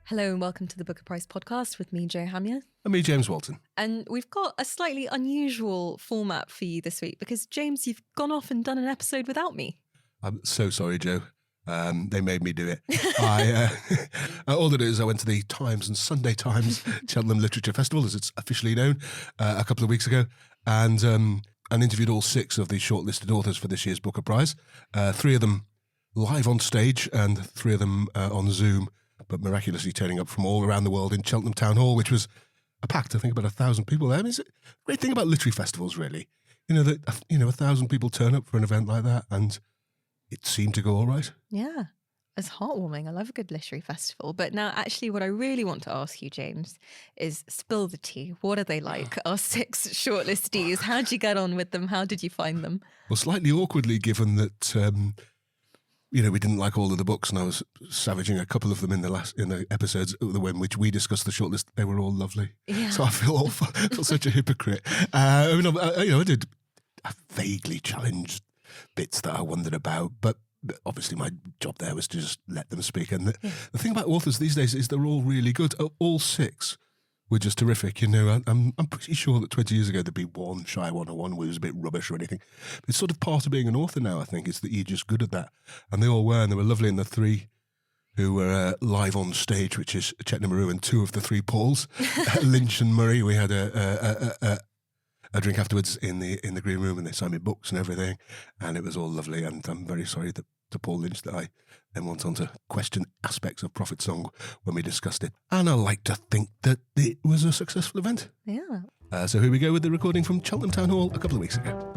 Hello and welcome to the Booker Prize podcast with me, Jo Hamya. And me, James Walton. And we've got a slightly unusual format for you this week because, James, you've gone off and done an episode without me. I'm so sorry, Jo. They made me do it. All it is, I went to the Times and Sunday Times Cheltenham Literature Festival, as it's officially known, a couple of weeks ago, and interviewed all 6 of the shortlisted authors for this year's Booker Prize. 3 of them live on stage and 3 of them on Zoom, but miraculously turning up from all around the world in Cheltenham Town Hall, which was packed, I think, about 1,000 people there. I mean, it's a great thing about literary festivals, really. You know, that 1,000 people turn up for an event like that, and it seemed to go all right. Yeah, it's heartwarming. I love a good literary festival. But now, actually, what I really want to ask you, James, is spill the tea. What are they like, our 6 shortlistees? How did you get on with them? How did you find them? Well, slightly awkwardly, given that we didn't like all of the books, and I was savaging a couple of them in the episodes in which we discussed the shortlist. They were all lovely, so I feel such a hypocrite. I did vaguely challenge bits that I wondered about, but obviously my job there was to just let them speak. And the thing about authors these days is they're all really good. All 6 were just terrific. I'm pretty sure that 20 years ago there'd be one shy one or one who was a bit rubbish or anything. It's sort of part of being an author now, I think, is that you're just good at that. And they all were, and they were lovely. And the 3 who were live on stage, which is Chetna, Maroo, and 2 of the 3 Pauls, Lynch and Murray. We had a drink afterwards in the green room, and they signed me books and everything, and it was all lovely. And I'm very sorry to Paul Lynch that I then went on to question aspects of Prophet Song when we discussed it. And I like to think that it was a successful event. Yeah. So here we go with the recording from Cheltenham Town Hall a couple of weeks ago.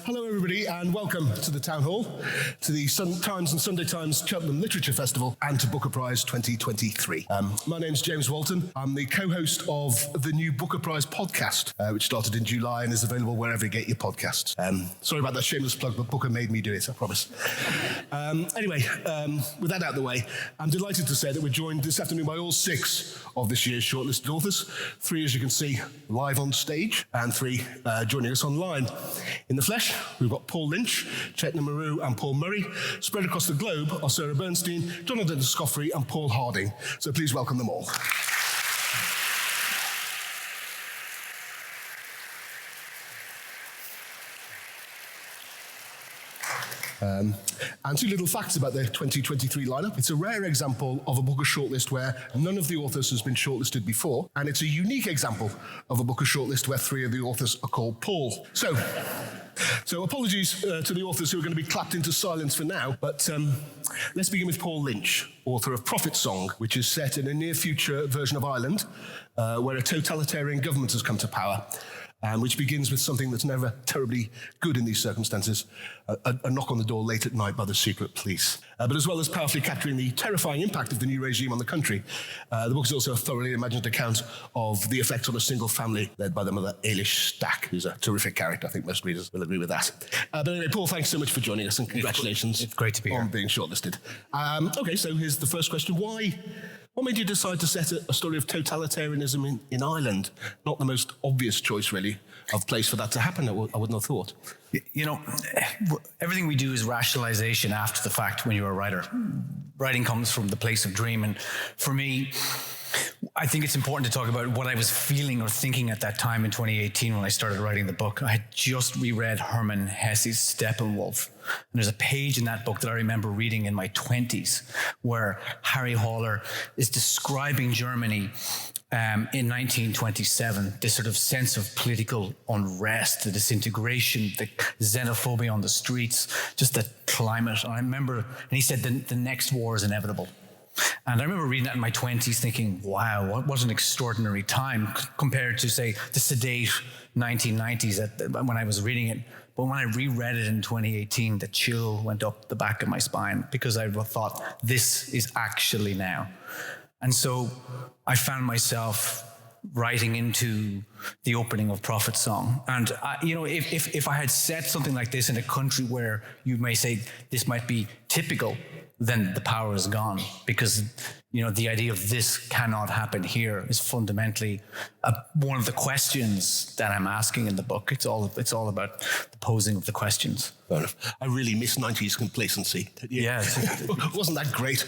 Hello, everybody, and welcome to the Town Hall, to the Times and Sunday Times Cheltenham Literature Festival, and to Booker Prize 2023. My name's James Walton. I'm the co-host of the new Booker Prize podcast, which started in July and is available wherever you get your podcasts. Sorry about that shameless plug, but Booker made me do it, I promise. Anyway, with that out of the way, I'm delighted to say that we're joined this afternoon by all 6 of this year's shortlisted authors. 3, as you can see, live on stage, and 3 joining us online. In the flesh, we've got Paul Lynch, Chetna, Maroo, and Paul Murray. Spread across the globe are Sarah Bernstein, Jonathan Escoffery, and Paul Harding. So please welcome them all. And 2 little facts about the 2023 lineup. It's a rare example of a Booker shortlist where none of the authors has been shortlisted before, and it's a unique example of a Booker shortlist where 3 of the authors are called Paul. So apologies to the authors who are going to be clapped into silence for now, but let's begin with Paul Lynch, author of Prophet Song, which is set in a near-future version of Ireland, where a totalitarian government has come to power. Which begins with something that's never terribly good in these circumstances, a knock on the door late at night by the secret police. But as well as powerfully capturing the terrifying impact of the new regime on the country, the book is also a thoroughly imagined account of the effects on a single family led by the mother, Eilish Stack, who's a terrific character. I think most readers will agree with that. But anyway, Paul, thanks so much for joining us, and congratulations. It's great to be here. On being shortlisted. Okay, so here's the first question. What made you decide to set a story of totalitarianism in Ireland? Not the most obvious choice, really, of place for that to happen, I wouldn't have thought. You know, everything we do is rationalization after the fact when you're a writer. Writing comes from the place of dream, and for me, I think it's important to talk about what I was feeling or thinking at that time in 2018 when I started writing the book. I had just reread Hermann Hesse's Steppenwolf. And there's a page in that book that I remember reading in my 20s where Harry Haller is describing Germany in 1927, this sort of sense of political unrest, the disintegration, the xenophobia on the streets, just the climate. And I remember, and he said the next war is inevitable. And I remember reading that in my 20s thinking, wow, what an extraordinary time compared to, say, the sedate 1990s when I was reading it. But when I reread it in 2018, the chill went up the back of my spine because I thought, this is actually now. And so I found myself writing into the opening of Prophet Song. And, if I had said something like this in a country where you may say this might be typical, then the power is gone, because the idea of this cannot happen here is fundamentally one of the questions that I'm asking in the book. It's all about the posing of the questions. Fair enough. I really miss 90s complacency. Yeah. Wasn't that great?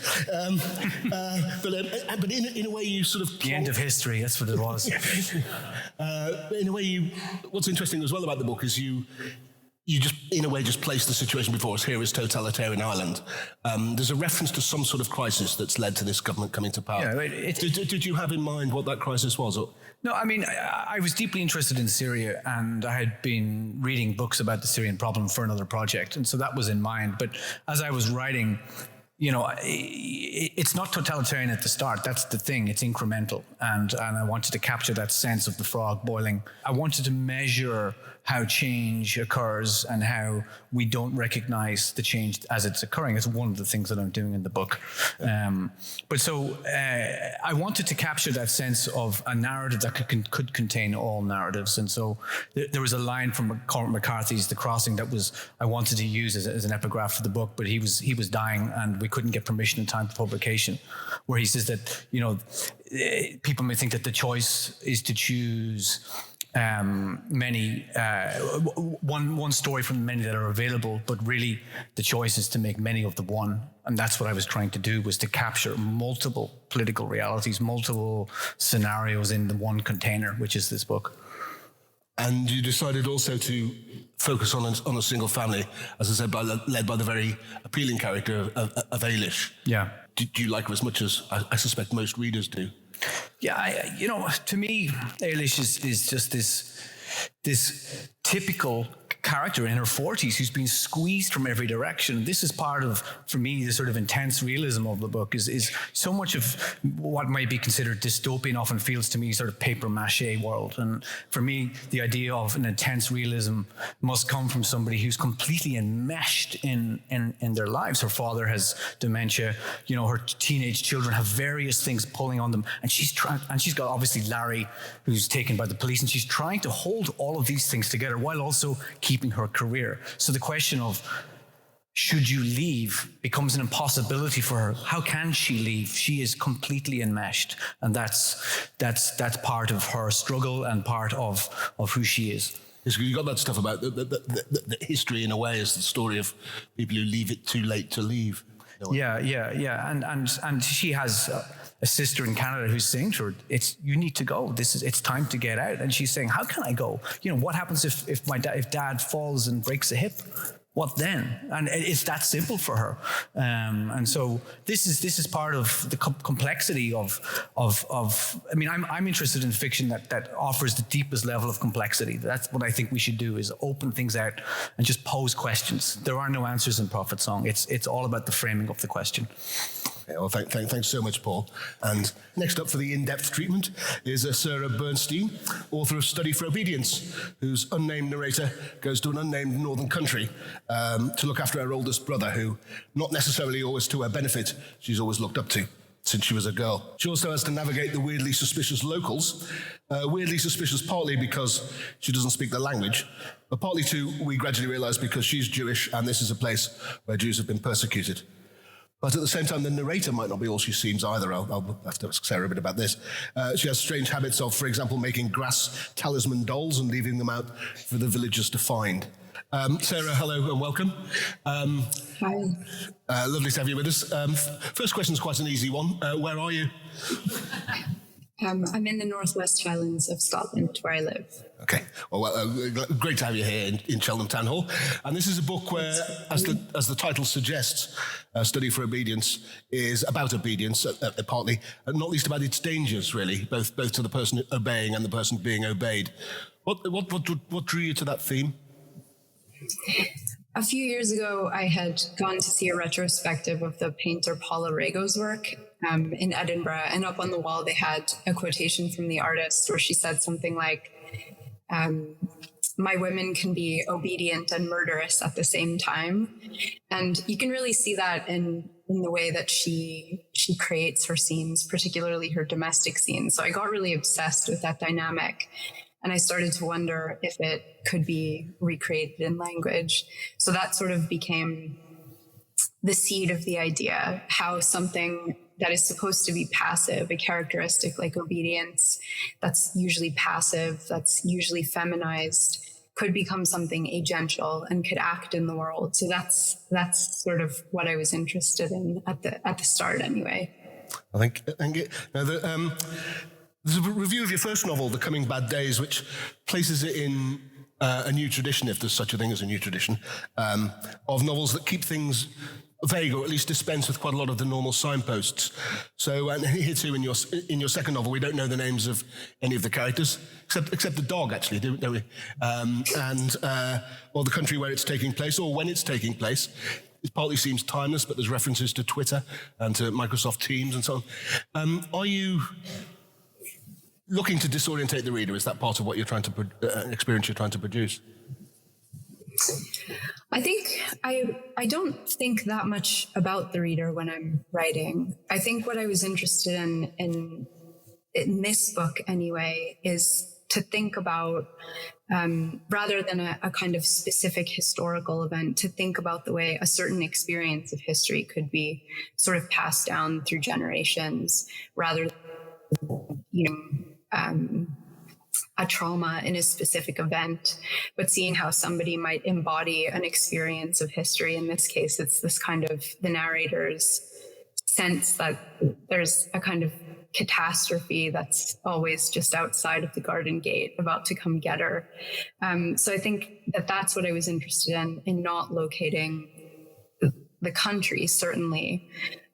But in a way you sort of... The end of history, that's what it was. In a way, what's interesting as well about the book is you just, in a way, just place the situation before us. Here is totalitarian Ireland. There's a reference to some sort of crisis that's led to this government coming to power. Yeah, did you have in mind what that crisis was? Or? No, I mean, I was deeply interested in Syria, and I had been reading books about the Syrian problem for another project, and so that was in mind. But as I was writing, it's not totalitarian at the start. That's the thing. It's incremental. And I wanted to capture that sense of the frog boiling. I wanted to measure how change occurs and how we don't recognize the change as it's occurring. It's one of the things that I'm doing in the book. I wanted to capture that sense of a narrative that could contain all narratives. And so there was a line from Cormac McCarthy's The Crossing that I wanted to use as an epigraph for the book, but he was dying and we couldn't get permission in time for publication, where he says that, people may think that the choice is to choose one story from many that are available, but really the choice is to make many of the one. And that's what I was trying to do, was to capture multiple political realities, multiple scenarios in the one container, which is this book. And you decided also to focus on a single family, as I said, led by the very appealing character of Eilish. Yeah. Do you like her as much as I suspect most readers do? Yeah, to me, Eilish is just this typical character in her 40s who's been squeezed from every direction. This is part of, for me, the sort of intense realism of the book is so much of what might be considered dystopian often feels to me sort of paper mache world. And for me, the idea of an intense realism must come from somebody who's completely enmeshed in their lives. Her father has dementia, her teenage children have various things pulling on them, and she's got obviously Larry, who's taken by the police, and she's trying to hold all of these things together while also keeping her career. So the question of should you leave becomes an impossibility for her. How can she leave? She is completely enmeshed, and that's part of her struggle and part of who she is. You got that stuff about the history, in a way, is the story of people who leave it too late to leave. Yeah, and she has a sister in Canada who's saying to her, you need to go. It's time to get out. And she's saying, how can I go? What happens if dad falls and breaks a hip? What then? And it's that simple for her. And so this is part of the complexity of I mean, I'm interested in fiction that offers the deepest level of complexity. That's what I think we should do, is open things out and just pose questions. There are no answers in Prophet Song. It's all about the framing of the question. Okay, well, thanks so much, Paul. And next up for the in-depth treatment is Sarah Bernstein, author of Study for Obedience, whose unnamed narrator goes to an unnamed northern country to look after her oldest brother, who, not necessarily always to her benefit, she's always looked up to since she was a girl. She also has to navigate the weirdly suspicious locals, weirdly suspicious partly because she doesn't speak the language, but partly too, we gradually realise, because she's Jewish and this is a place where Jews have been persecuted. But at the same time, the narrator might not be all she seems either. I'll have to ask Sarah a bit about this. She has strange habits of, for example, making grass talisman dolls and leaving them out for the villagers to find. Sarah, hello and welcome. Hi. Lovely to have you with us. First question is quite an easy one. Where are you? I'm in the Northwest Highlands of Scotland, where I live. Okay. Well, great to have you here in Cheltenham Town Hall. And this is a book where, as the title suggests, Study for Obedience is about obedience, partly, and not least about its dangers, really, both to the person obeying and the person being obeyed. What drew you to that theme? A few years ago, I had gone to see a retrospective of the painter Paula Rego's work in Edinburgh, and up on the wall they had a quotation from the artist where she said something like, my women can be obedient and murderous at the same time. And you can really see that in the way that she creates her scenes, particularly her domestic scenes. So I got really obsessed with that dynamic. And I started to wonder if it could be recreated in language. So that sort of became seed of the idea, how something that is supposed to be passive, a characteristic like obedience, that's usually passive, that's usually feminized, could become something agential and could act in the world. So that's sort of what I was interested in at the start, anyway. I think now there's a review of your first novel, The Coming Bad Days, which places it in a new tradition, if there's such a thing as a new tradition, of novels that keep things vague, or at least dispense with quite a lot of the normal signposts. So, and here too, in your second novel, we don't know the names of any of the characters, except the dog, actually, don't we? Or the country where it's taking place, or when it's taking place. It partly seems timeless, but there's references to Twitter and to Microsoft Teams and so on. Are you looking to disorientate the reader? Is that part of what you're trying to experience you're trying to produce? I think I don't think that much about the reader when I'm writing. I think what I was interested in this book anyway is to think about, rather than a kind of specific historical event, to think about the way a certain experience of history could be sort of passed down through generations, rather than, a trauma in a specific event, but seeing how somebody might embody an experience of history. In this case, it's this kind of the narrator's sense that there's a kind of catastrophe that's always just outside of the garden gate about to come get her. So I think that's what I was interested in not locating the country, certainly,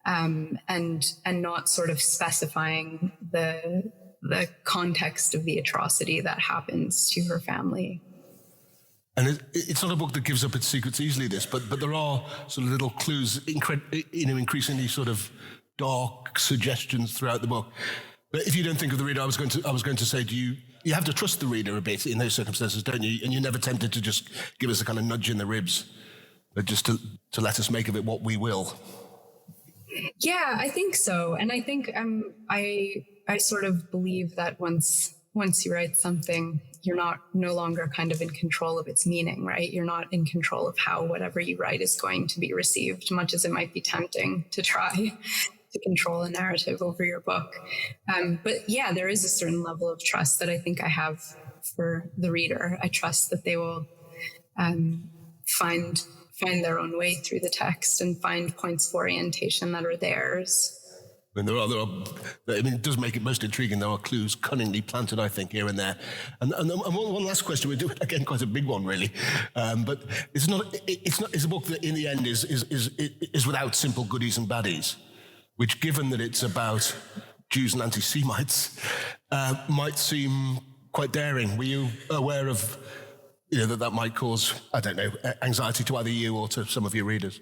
and not sort of specifying the context of the atrocity that happens to her family. And it's not a book that gives up its secrets easily, but there are sort of little clues, increasingly sort of dark suggestions throughout the book. But if you don't think of the reader, I was going to say to you, you have to trust the reader a bit in those circumstances, don't you? And you're never tempted to just give us a kind of nudge in the ribs, but just to let us make of it what we will. Yeah, I think so. And I think I sort of believe that once you write something, you're no longer kind of in control of its meaning, right? You're not in control of how whatever you write is going to be received, much as it might be tempting to try to control a narrative over your book. But yeah, there is a certain level of trust that I think I have for the reader. I trust that they will find their own way through the text and find points of orientation that are theirs. I mean, it does make it most intriguing. There are clues cunningly planted, I think, here and there. And one last question. We do again quite a big one, really. But it's a book that, in the end, is without simple goodies and baddies. Which, given that it's about Jews and anti-Semites, might seem quite daring. Were you aware of, that might cause, I don't know, anxiety to either you or to some of your readers?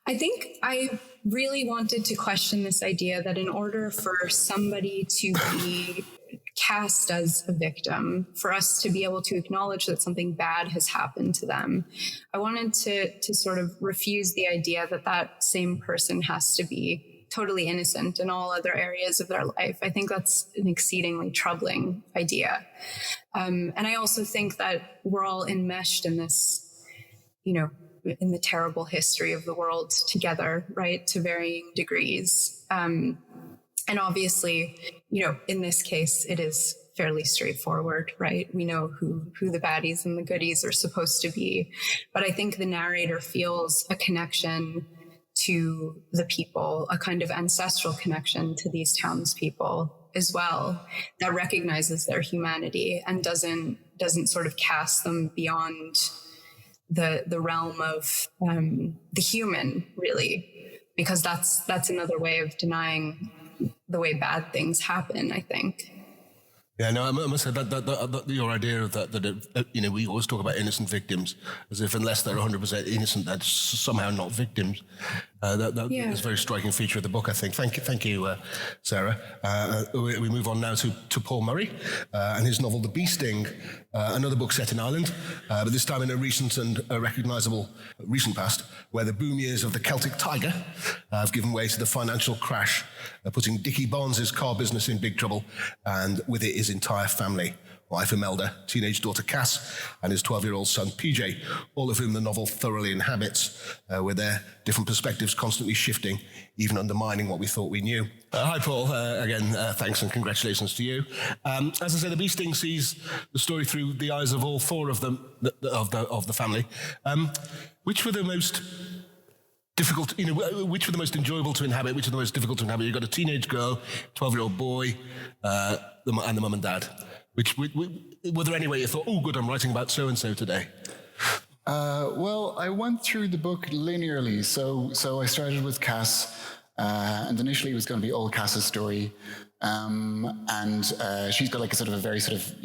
I think I really wanted to question this idea that in order for somebody to be cast as a victim, for us to be able to acknowledge that something bad has happened to them, I wanted to sort of refuse the idea that same person has to be totally innocent in all other areas of their life. I think that's an exceedingly troubling idea. And I also think that we're all enmeshed in this, in the terrible history of the world together, right, to varying degrees. And obviously, in this case, it is fairly straightforward, right? We know who the baddies and the goodies are supposed to be. But I think the narrator feels a connection to the people, a kind of ancestral connection to these townspeople as well, that recognizes their humanity and doesn't sort of cast them beyond the realm of the human, really, because that's another way of denying the way bad things happen, I think. Yeah, no, I must say that your idea of that we always talk about innocent victims as if unless they're 100% innocent, they're somehow not victims. That is a very striking feature of the book, I think. Thank you, Sarah. We move on now to Paul Murray and his novel The Bee Sting, another book set in Ireland, but this time in a recent and recognisable recent past, where the boom years of the Celtic Tiger have given way to the financial crash, putting Dickie Barnes's car business in big trouble, and with it his entire family. wife Imelda, teenage daughter Cass, and his 12-year-old son PJ, all of whom the novel thoroughly inhabits, with their different perspectives constantly shifting, even undermining what we thought we knew. Hi, Paul. Again, thanks and congratulations to you. As I say, the Bee Sting sees the story through the eyes of all four of them, of the family. Which were the most difficult, which were the most enjoyable to inhabit, which are the most difficult to inhabit? You've got a teenage girl, 12-year-old boy, and the mum and dad. Were there any way you thought, oh, good, I'm writing about so-and-so today? Well, I went through the book linearly. So I started with Cass, and initially it was going to be all Cass's story. And she's got like a sort of a very sort of,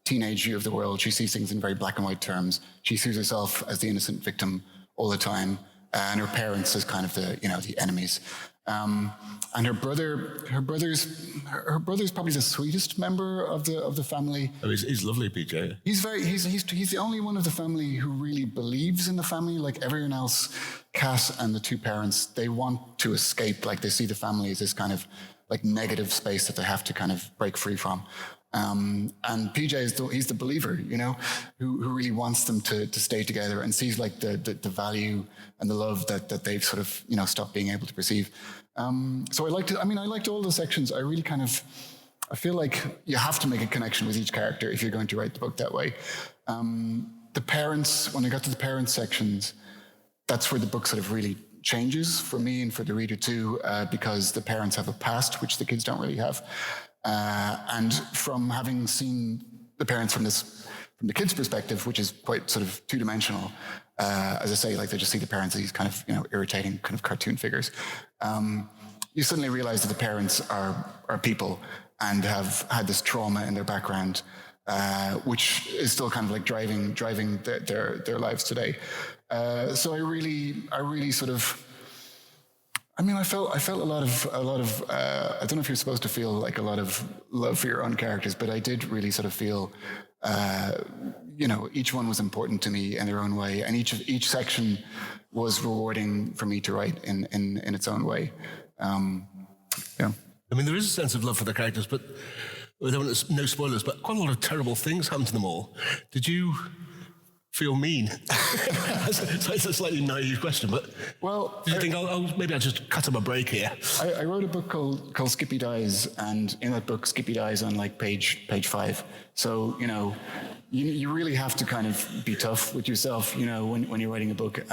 teenage view of the world. She sees things in very black and white terms. She sees herself as the innocent victim all the time, and her parents as kind of the enemies. And her brother's probably the sweetest member of the family. Oh, he's lovely, PJ. He's the only one of the family who really believes in the family. Like everyone else, Cass and the two parents, they want to escape. Like they see the family as this kind of like negative space that they have to kind of break free from. And PJ he's the believer, who really wants them to stay together and sees like the value and the love that they've sort of, stopped being able to perceive. So I liked all the sections. I feel like you have to make a connection with each character if you're going to write the book that way. The parents, when I got to the parents sections, that's where the book sort of really changes for me and for the reader too, because the parents have a past which the kids don't really have. And from having seen the parents from the kids' perspective, which is quite sort of two-dimensional, as I say, like they just see the parents as these kind of irritating kind of cartoon figures. You suddenly realize that the parents are people and have had this trauma in their background, which is still kind of like driving their lives today. So I really sort of. I felt a lot of. I don't know if you're supposed to feel like a lot of love for your own characters, but I did really sort of feel, each one was important to me in their own way, and each section was rewarding for me to write in its own way. Yeah. There is a sense of love for the characters, but there were no spoilers. But quite a lot of terrible things happened to them all. Did you feel mean? So it's a slightly naive question, but did you think, maybe I'll just cut him a break here? I wrote a book called Skippy Dies, and in that book, Skippy dies on like page 5. So, you really have to kind of be tough with yourself, when you're writing a book.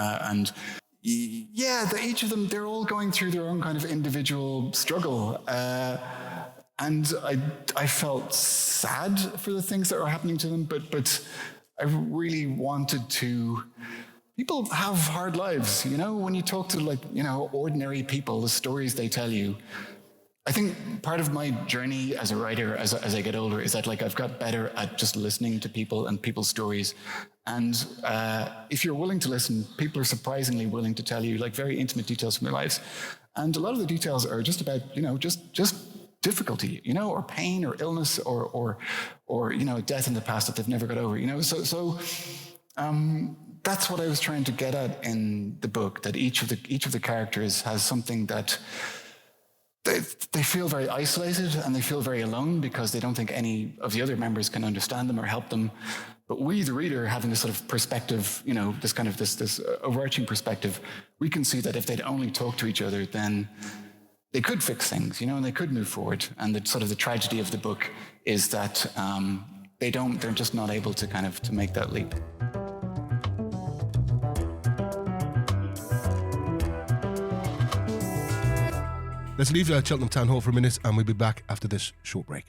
Each of them, they're all going through their own kind of individual struggle. And I felt sad for the things that were happening to them, but I really wanted to. People have hard lives, when you talk to ordinary people, the stories they tell you. I think part of my journey as a writer, as I get older, is that I've got better at just listening to people and people's stories. And if you're willing to listen, people are surprisingly willing to tell you very intimate details from their lives. And a lot of the details are just about, just difficulty, or pain or illness or death in the past that they've never got over, So that's what I was trying to get at in the book, that each of the characters has something that they feel very isolated and they feel very alone because they don't think any of the other members can understand them or help them. But we, the reader, having this sort of perspective, this overarching perspective, we can see that if they'd only talk to each other, then they could fix things, and they could move forward. And the tragedy of the book is that they're just not able to to make that leap. Let's leave Cheltenham Town Hall for a minute, and we'll be back after this short break.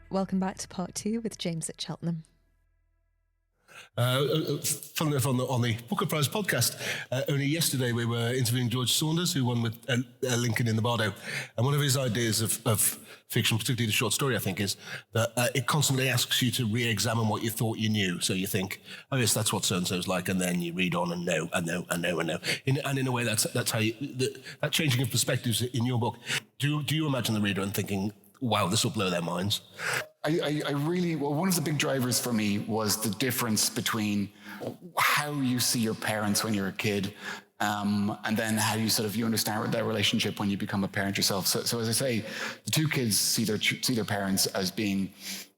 Welcome back to part 2 with James at Cheltenham. Fun enough, on the Booker Prize podcast, only yesterday we were interviewing George Saunders, who won with Lincoln in the Bardo. And one of his ideas of fiction, particularly the short story, I think, is that it constantly asks you to re-examine what you thought you knew. So you think, oh yes, that's what so-and-so's like, and then you read on and know. And in a way, that's how that changing of perspectives in your book. Do you imagine the reader and thinking, wow, this will blow their minds? I really, well, one of the big drivers for me was the difference between how you see your parents when you're a kid, and then how you understand that relationship when you become a parent yourself. So as I say, the two kids see their parents as being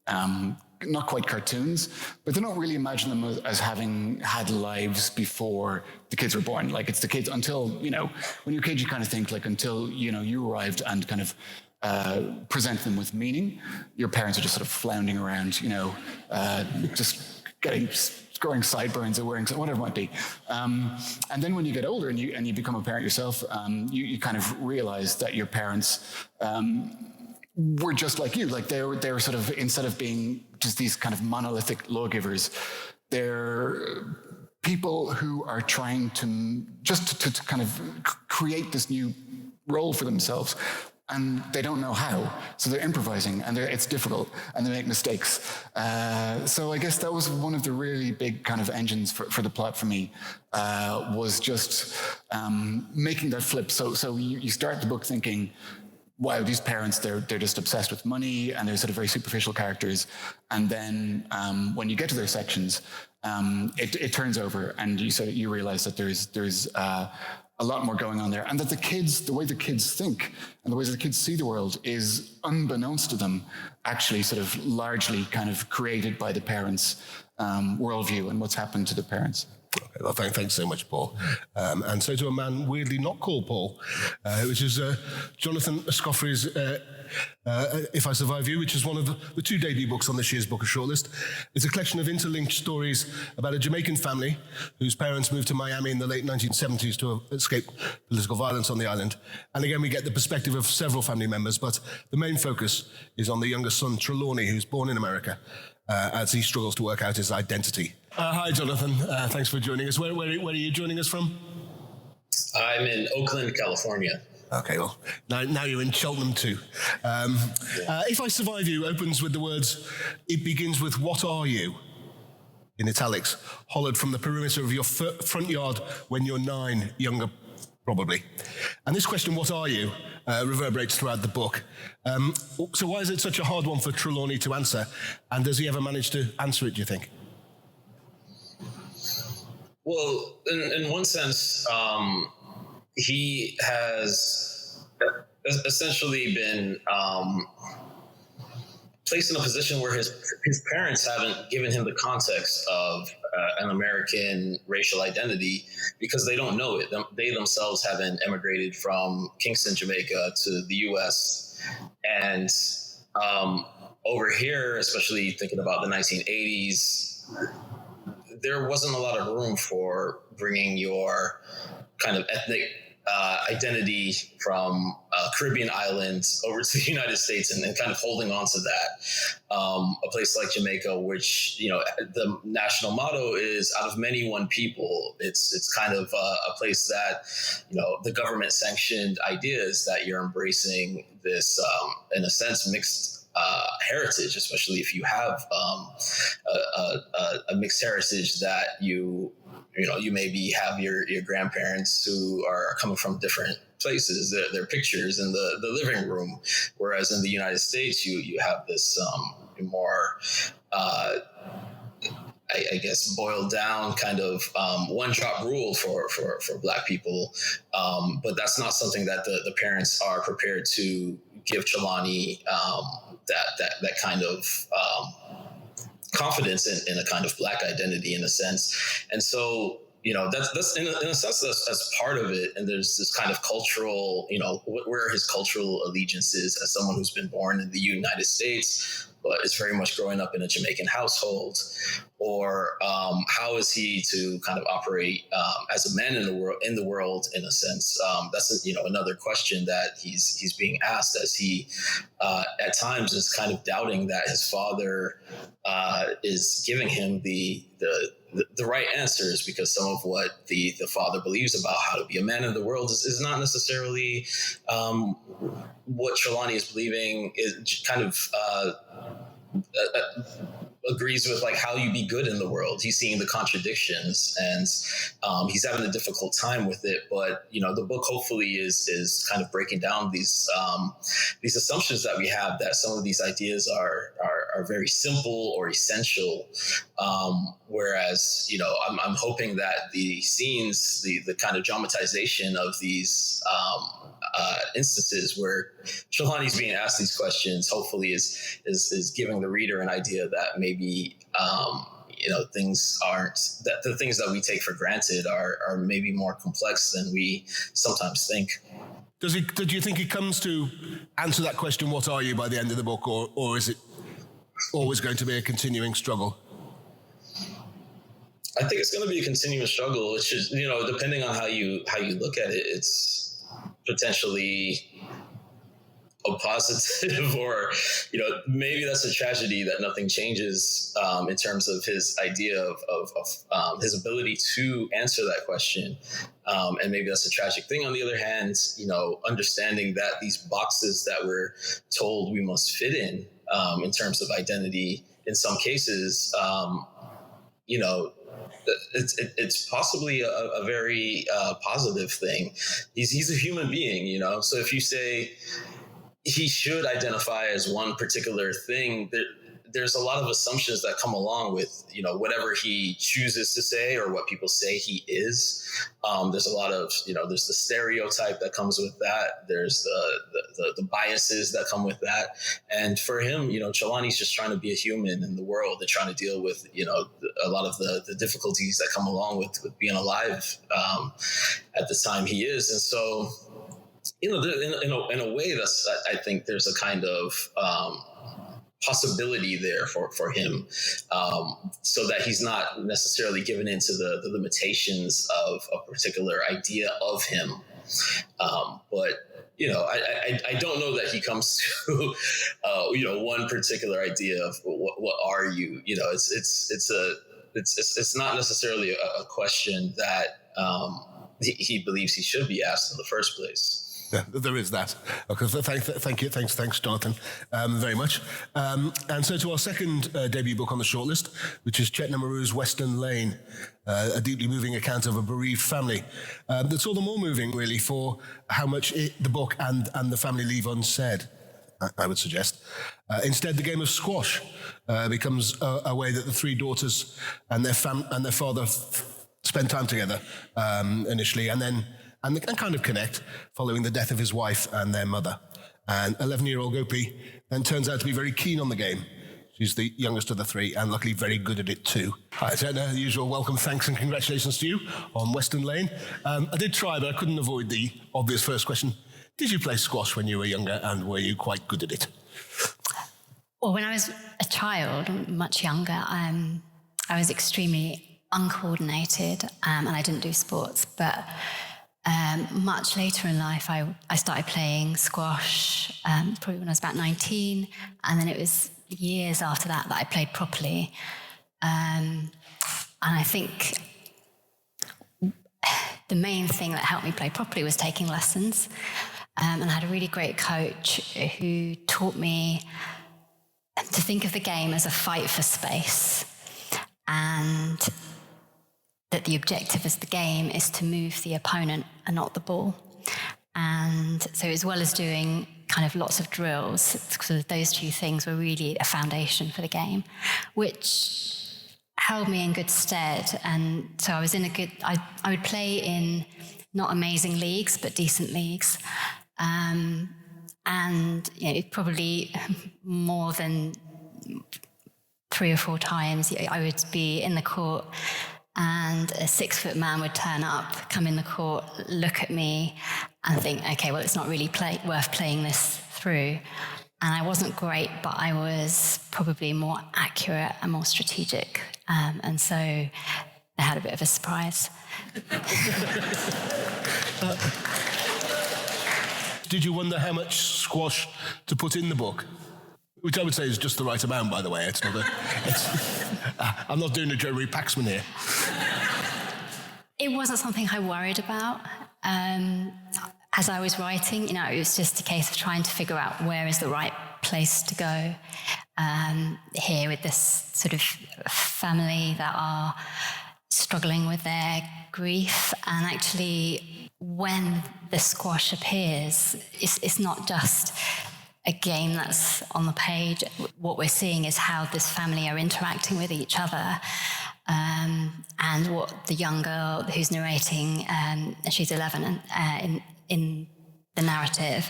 not quite cartoons, but they don't really imagine them as having had lives before the kids were born. Like, it's the kids until, when you're a kid, you kind of think like until, you arrived and kind of present them with meaning. Your parents are just sort of floundering around, just growing sideburns or wearing whatever it might be. And then when you get older and you become a parent yourself, you kind of realize that your parents were just like you. Like they were sort of, instead of being just these kind of monolithic lawgivers, they're people who are trying to kind of create this new role for themselves. And they don't know how, so they're improvising, and it's difficult, and they make mistakes. So I guess that was one of the really big kind of engines for the plot for me, was just making that flip. So you start the book thinking, wow, these parents, they're just obsessed with money, and they're sort of very superficial characters. And then when you get to their sections, it turns over, and you realize that there's a lot more going on there, and that the way the kids think and the way the kids see the world is, unbeknownst to them, actually sort of largely kind of created by the parents' worldview and what's happened to the parents. Okay, well, thanks so much, Paul. And so to a man weirdly not called Paul, which is Jonathan Escoffery's If I Survive You, which is one of the two debut books on this year's Booker Shortlist. It's a collection of interlinked stories about a Jamaican family whose parents moved to Miami in the late 1970s to escape political violence on the island. And again, we get the perspective of several family members, but the main focus is on the younger son, Trelawney, who's born in America, as he struggles to work out his identity. Hi, Jonathan. Thanks for joining us. Where are you joining us from? I'm in Oakland, California. Okay, well, now you're in Cheltenham too. If I Survive You opens with the words, "It begins with what are you?" in italics, hollowed from the perimeter of your front yard when you're 9, younger probably. And this question, what are you, reverberates throughout the book. So why is it such a hard one for Trelawney to answer? And does he ever manage to answer it, do you think? Well, in one sense, he has essentially been placed in a position where his parents haven't given him the context of an American racial identity because they don't know it. They themselves haven't emigrated from Kingston, Jamaica to the U.S. And over here, especially thinking about the 1980s, there wasn't a lot of room for bringing your kind of ethnic identity from Caribbean islands over to the United States and kind of holding on to that. A place like Jamaica, which, the national motto is out of many, one people. It's kind of a place that, the government sanctioned ideas that you're embracing this, in a sense, mixed heritage, especially if you have a mixed heritage that you maybe have your grandparents who are coming from different places, their pictures in the living room, whereas in the United States you have this more I guess boiled down kind of one drop rule for Black people, but that's not something that the parents are prepared to give Trelawney that kind of confidence in a kind of Black identity in a sense. And so, that's in a sense, that's part of it. And there's this kind of cultural, where his cultural allegiance is as someone who's been born in the United States, but is very much growing up in a Jamaican household, or how is he to kind of operate as a man in the world in a sense? That's another question that he's being asked, as he at times is kind of doubting that his father is giving him the right answers, because some of what the father believes about how to be a man in the world is not necessarily what Trelawney is believing is kind of agrees with like how you be good in the world. He's seeing the contradictions, and he's having a difficult time with it. But the book hopefully is kind of breaking down these assumptions that we have, that some of these ideas are very simple or essential. Whereas I'm hoping that the scenes, the kind of dramatization of these instances where Trelawney's being asked these questions, hopefully is giving the reader an idea that maybe things aren't, that the things that we take for granted are maybe more complex than we sometimes think. Did you think he comes to answer that question, what are you, by the end of the book, or is it always going to be a continuing struggle? I think it's going to be a continuing struggle. It's just, depending on how you look at it, it's potentially a positive, or maybe that's a tragedy that nothing changes in terms of his idea of his ability to answer that question, and maybe that's a tragic thing. On the other hand, understanding that these boxes that we're told we must fit in terms of identity, in some cases, it's possibly a very positive thing. He's a human being, so if you say he should identify as one particular thing, there's a lot of assumptions that come along with, whatever he chooses to say or what people say he is. There's a lot of, there's the stereotype that comes with that. There's the biases that come with that. And for him, Trelawney's just trying to be a human in the world and trying to deal with, a lot of the difficulties that come along with being alive at the time he is. And so, in a way, I think there's a kind of possibility there for him, so that he's not necessarily given into the limitations of a particular idea of him. But I don't know that he comes to one particular idea of what are you. It's not necessarily a question that he believes he should be asked in the first place. Yeah, there is that. Okay, thank you. Thanks, Jonathan, very much. And so to our second debut book on the shortlist, which is Chetna Maroo's Western Lane, a deeply moving account of a bereaved family. That's all the more moving, really, for how much the book and the family leave unsaid, I would suggest. Instead, the game of squash becomes a way that the three daughters and their father spend time together initially, and kind of connect following the death of his wife and their mother. And 11-year-old Gopi then turns out to be very keen on the game. She's the youngest of the three and luckily very good at it too. Hi, Chetna, the usual welcome, thanks and congratulations to you on Western Lane. I did try, but I couldn't avoid the obvious first question. Did you play squash when you were younger, and were you quite good at it? Well, when I was a child, much younger, I was extremely uncoordinated, and I didn't do sports, but much later in life, I started playing squash, probably when I was about 19. And then it was years after that I played properly. And I think the main thing that helped me play properly was taking lessons. And I had a really great coach who taught me to think of the game as a fight for space. And that the objective of the game is to move the opponent and not the ball. And so as well as doing kind of lots of drills, sort of those two things were really a foundation for the game, which held me in good stead. And so I was in I would play in not amazing leagues, but decent leagues. And probably more than 3 or 4 times I would be in the court, and a 6-foot man would turn up, come in the court, look at me and think, okay, well, it's not really worth playing this through. And I wasn't great, but I was probably more accurate and more strategic. And so I had a bit of a surprise. Did you wonder how much squash to put in the book? Which I would say is just the right amount, by the way. It's not I'm not doing a Jeremy Paxman here. It wasn't something I worried about. As I was writing, it was just a case of trying to figure out where is the right place to go here with this sort of family that are struggling with their grief. And actually, when the squash appears, it's not just a game that's on the page. What we're seeing is how this family are interacting with each other. And what the young girl who's narrating, she's 11 in the narrative,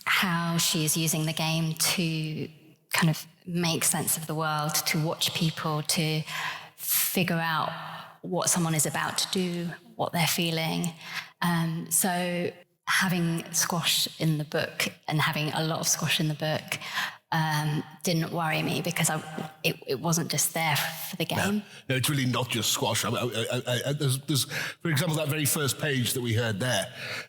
how she is using the game to kind of make sense of the world, to watch people, to figure out what someone is about to do, what they're feeling. So having squash in the book and having a lot of squash in the book didn't worry me, because it wasn't just there for the game. No, it's really not just squash. There's, for example, that very first page that we heard there,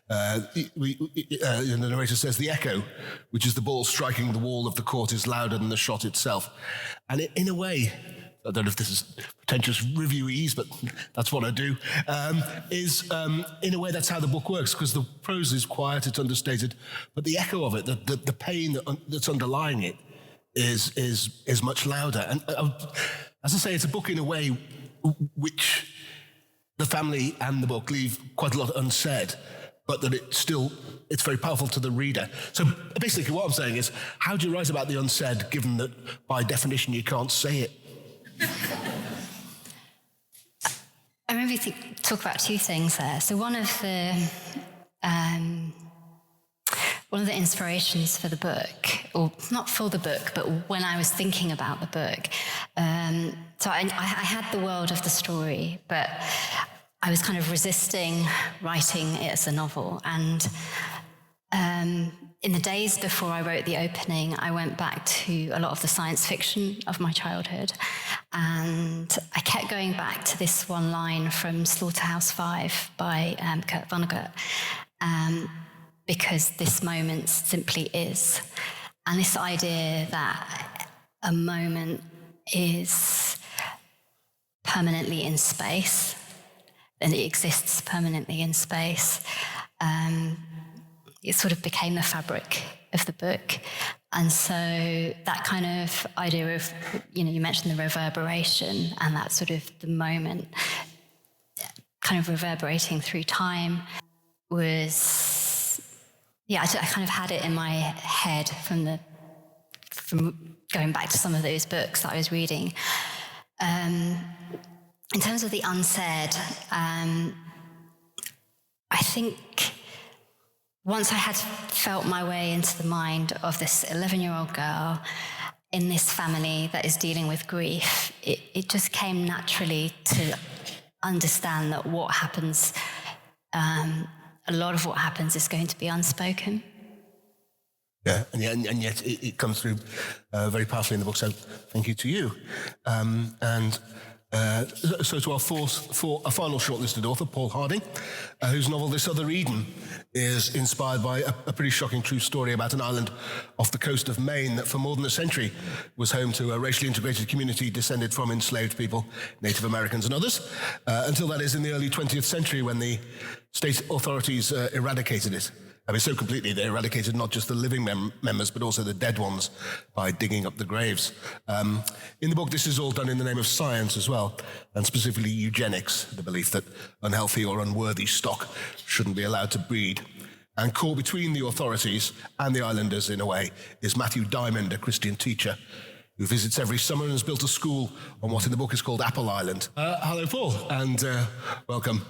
the narrator says, the echo, which is the ball striking the wall of the court, is louder than the shot itself. And in a way, I don't know if this is pretentious reviewese, but that's what I do, in a way that's how the book works, because the prose is quiet, it's understated, but the echo of it, the pain that's underlying it is much louder. And as I say, it's a book in a way which the family and the book leave quite a lot unsaid, but that it's very powerful to the reader. So basically what I'm saying is, how do you write about the unsaid, given that by definition you can't say it? I remember you talk about two things there. So one of the inspirations for the book, or not for the book, but when I was thinking about the book, so I had the world of the story, but I was kind of resisting writing it as a novel. And in the days before I wrote the opening, I went back to a lot of the science fiction of my childhood. And I kept going back to this one line from Slaughterhouse-Five by Kurt Vonnegut, because this moment simply is. And this idea that a moment is permanently in space, and it exists permanently in space, it sort of became the fabric of the book. And so that kind of idea of, you mentioned the reverberation, and that sort of the moment kind of reverberating through time was, I kind of had it in my head from going back to some of those books that I was reading. In terms of the unsaid, I think once I had felt my way into the mind of this 11-year-old girl in this family that is dealing with grief, it just came naturally to understand that what happens, a lot of what happens is going to be unspoken. Yeah, and yet it comes through very powerfully in the book, so thank you to you. So to our final shortlisted author, Paul Harding, whose novel This Other Eden is inspired by a pretty shocking true story about an island off the coast of Maine that for more than a century was home to a racially integrated community descended from enslaved people, Native Americans and others, until that is in the early 20th century when the state authorities eradicated it. I mean, so completely they eradicated not just the living members, but also the dead ones by digging up the graves. In the book, this is all done in the name of science as well, and specifically eugenics, the belief that unhealthy or unworthy stock shouldn't be allowed to breed. And caught between the authorities and the islanders, in a way, is Matthew Diamond, a Christian teacher, who visits every summer and has built a school on what in the book is called Apple Island. Hello, Paul, and welcome.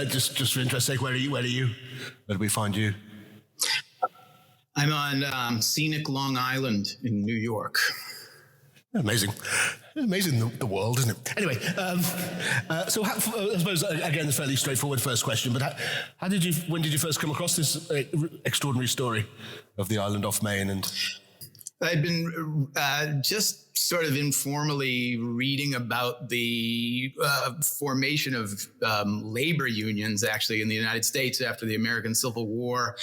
Just for interest's sake, where are you? Where do we find you? I'm on scenic Long Island in New York. Amazing the world, isn't it? Anyway, so I suppose, again, a fairly straightforward first question, but when did you first come across this extraordinary story of the island off Maine? And I'd been just sort of informally reading about the formation of labor unions, actually, in the United States after the American Civil War.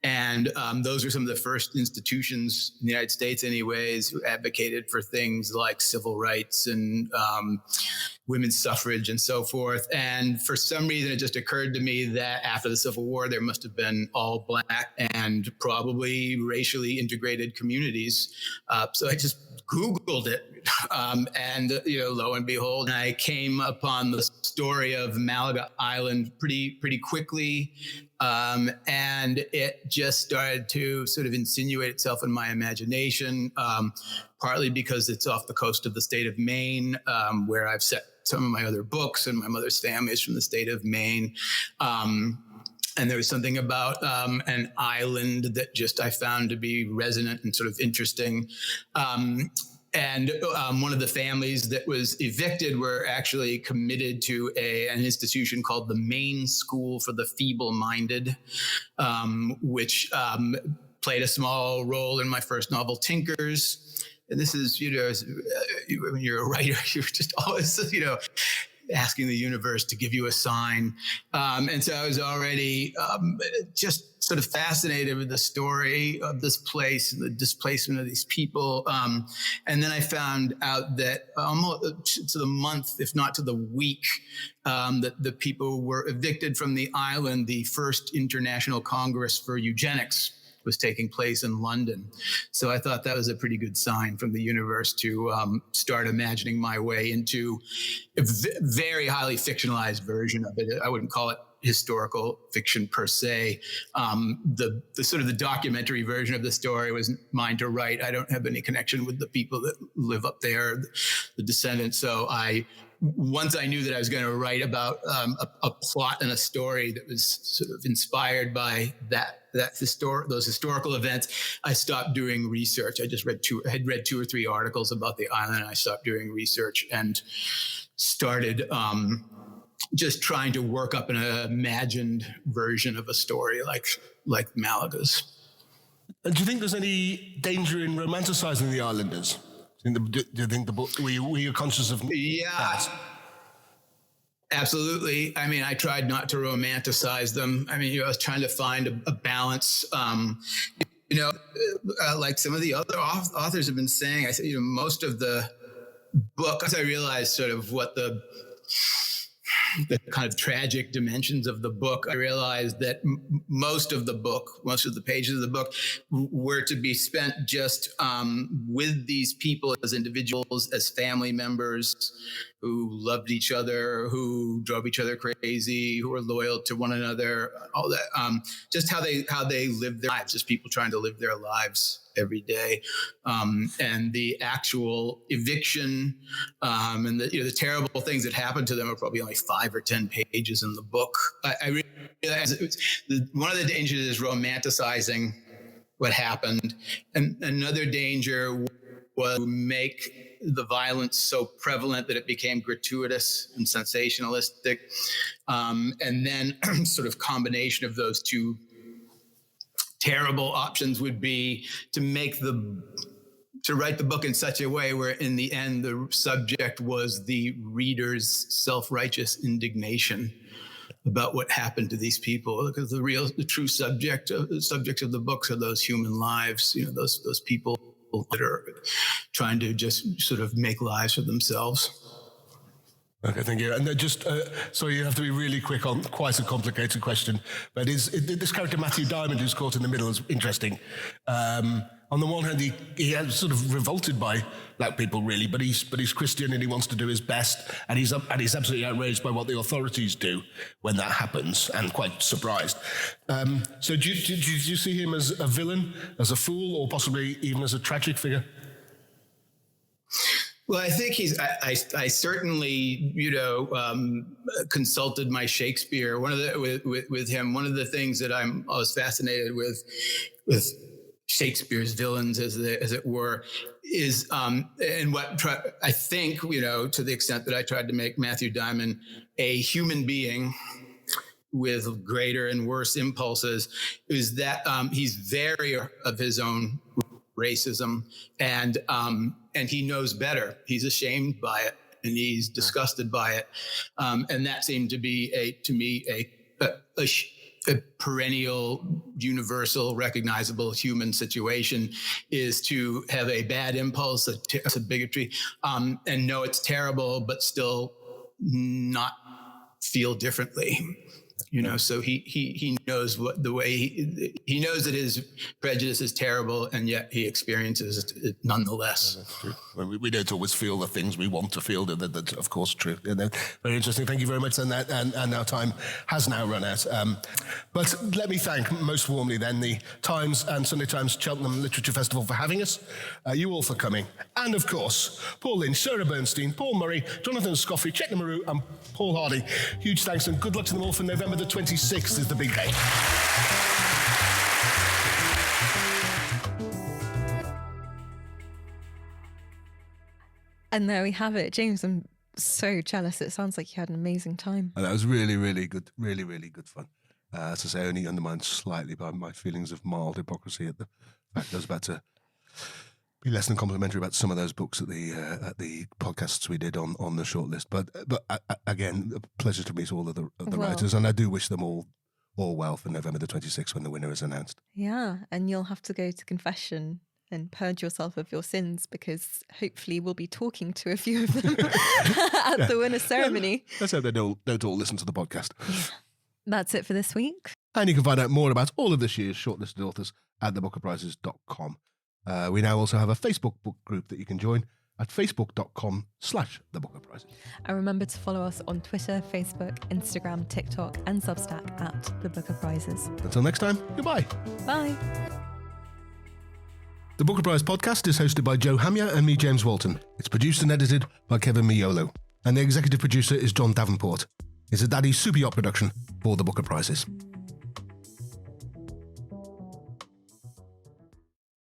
And those were some of the first institutions in the United States, anyways, who advocated for things like civil rights and women's suffrage and so forth. And for some reason, it just occurred to me that after the Civil War, there must have been all Black and probably racially integrated communities. So I just Googled it. And lo and behold, I came upon the story of Malaga Island pretty quickly. And it just started to sort of insinuate itself in my imagination, partly because it's off the coast of the state of Maine, where I've set some of my other books, and my mother's family is from the state of Maine. And there was something about an island that just I found to be resonant and sort of interesting. And one of the families that was evicted were actually committed to an institution called the Maine School for the Feeble-Minded, which played a small role in my first novel, Tinkers. And this is, when you're a writer, you're just always, asking the universe to give you a sign. And so I was already just sort of fascinated with the story of this place and the displacement of these people. And then I found out that almost to the month, if not to the week, that the people were evicted from the island, the first International Congress for Eugenics was taking place in London. So I thought that was a pretty good sign from the universe to start imagining my way into a very highly fictionalized version of it. I wouldn't call it historical fiction per se. The sort of the documentary version of the story was mine to write. I don't have any connection with the people that live up there, the descendants. So once I knew that I was going to write about a plot and a story that was sort of inspired by those historical events, I stopped doing research. I just had read 2 or 3 articles about the island, and I stopped doing research and started just trying to work up an imagined version of a story like Malaga's. Do you think there's any danger in romanticizing the islanders? Do you think the book, were you conscious of that? Absolutely. I mean, I tried not to romanticize them. I mean, I was trying to find a balance. Like some of the other authors have been saying, I said, most of the book, as I realized sort of what the kind of tragic dimensions of the book, I realized that most of the pages of the book were to be spent just with these people as individuals, as family members who loved each other, who drove each other crazy, who were loyal to one another, all that, just how they lived their lives, just people trying to live their lives every day. And the actual eviction and the terrible things that happened to them are probably only 5 or 10 pages in the book. I realized one of the dangers is romanticizing what happened. And another danger was to make the violence so prevalent that it became gratuitous and sensationalistic. And then sort of combination of those two terrible options would be to write the book in such a way where in the end the subject was the reader's self-righteous indignation about what happened to these people, because the true subjects of the books are those human lives, those people that are trying to just sort of make lives for themselves. Okay, thank you. And then just, so you have to be really quick on quite a complicated question, but this character Matthew Diamond, who's caught in the middle, is interesting. On the one hand, he is sort of revolted by black people, really, but he's Christian and he wants to do his best, and he's absolutely outraged by what the authorities do when that happens, and quite surprised. So do you see him as a villain, as a fool, or possibly even as a tragic figure? Well, I think I certainly, consulted my Shakespeare. With him, one of the things that I was fascinated with Shakespeare's villains, as it were, is and what I think, to the extent that I tried to make Matthew Diamond a human being with greater and worse impulses, is that he's very of his own racism, and he knows better. He's ashamed by it, and he's disgusted by it, and that seemed to be a perennial, universal, recognizable human situation is to have a bad impulse, a bigotry, and know it's terrible, but still not feel differently. So he knows what the way he knows that his prejudice is terrible, and yet he experiences it nonetheless. That's true. Well, we don't always feel the things we want to feel. That's of course true. Very interesting. Thank you very much. And our time has now run out. But let me thank most warmly then the Times and Sunday Times Cheltenham Literature Festival for having us. You all for coming, and of course Paul Lynch, Sarah Bernstein, Paul Murray, Jonathan Escoffery, Chetna Maroo, and Paul Hardy. Huge thanks and good luck to them all for November the 26th is the big day. And there we have it. James, I'm so jealous. It sounds like you had an amazing time. And that was really, really good. Really, really good fun. As I say, only undermined slightly by my feelings of mild hypocrisy at the fact I was about to be less than complimentary about some of those books at the podcasts we did on the shortlist. But again, a pleasure to meet all of the writers, and I do wish them all well for November the 26th when the winner is announced. Yeah, and you'll have to go to confession and purge yourself of your sins, because hopefully we'll be talking to a few of them at the winner ceremony. Let's hope they don't all listen to the podcast. Yeah. That's it for this week. And you can find out more about all of this year's shortlisted authors at thebookerprizes.com. We now also have a Facebook book group that you can join at facebook.com/thebookerprizes. And remember to follow us on Twitter, Facebook, Instagram, TikTok, and Substack at The Booker Prizes. Until next time, goodbye. Bye. The Booker Prize podcast is hosted by Joe Hamya and me, James Walton. It's produced and edited by Kevin Miolo. And the executive producer is John Davenport. It's a Daddy Super Yacht production for The Booker Prizes.